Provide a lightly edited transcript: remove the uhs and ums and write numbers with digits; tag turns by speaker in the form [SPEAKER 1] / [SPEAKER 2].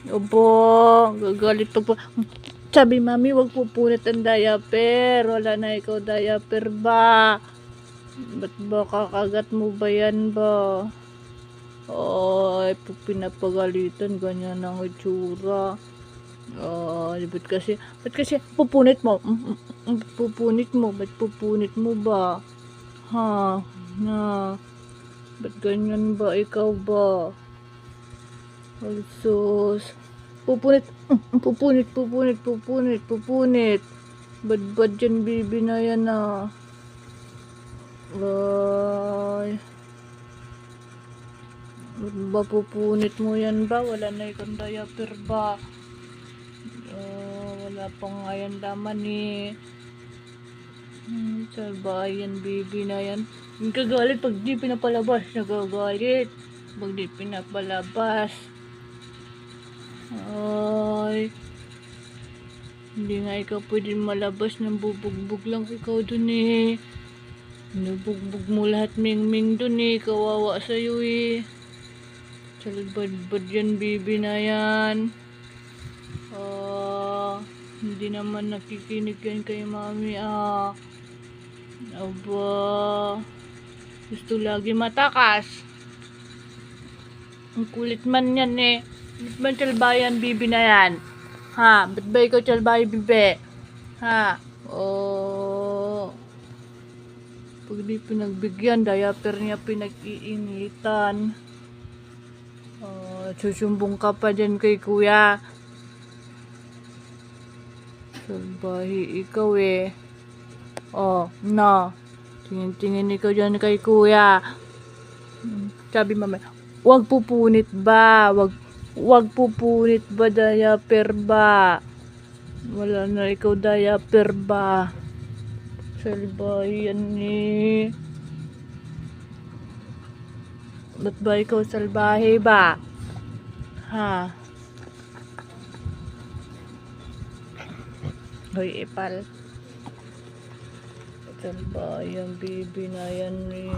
[SPEAKER 1] Opo, gagalit pag sabi mami, wag pupunit ang diaper. Wala na ikaw diaper ba? Ba't ba kakagat mo ba yan ba? Ay, pag pinapagalitan, ganyan ang itsura. Ba't kasi pupunit mo? Pupunit mo? Ba't pupunit mo ba? Ha? Na? Ba't ganyan ba? Ikaw ba? Alsos. Pupunit. Bad yan, baby na yan ah. Ay. Ba't ba pupunit mo yan ba? Wala na ikang diaper ba? Wala pang ayan laman eh. Salbahay yan, baby na yan. Nagagalit pag di pinapalabas. Nagagalit pag di pinapalabas. Ay. Hindi nga ikaw pwede malabas ng bubugbog lang ikaw dun eh. Nabugbog mo lahat ming dun eh. Kawawa sa'yo eh. Salbad yan, baby na yan. Hindi naman nakikinig yan kay mami ah. Aba. Gusto lagi matakas. Ang kulit man yan eh. Ba't man salbayan, baby na yan? Ha? Ba't ba ikaw salbahay, bibe? Ha? Pag di pinagbigyan, diaper niya pinag-iinitan. Susumbong ka pa dyan kay kuya. Salbahi ikaw eh. Na. Tingin ikaw dyan kay kuya. Sabi mama, wag pupunit ba? Wag pupunit ba diaper ba? Wala na ikaw diaper ba? Salbahi yan eh. Ba't ba ikaw salbahe ba? Ha? Hoy, ipal. Salbahe yan, baby na yan eh.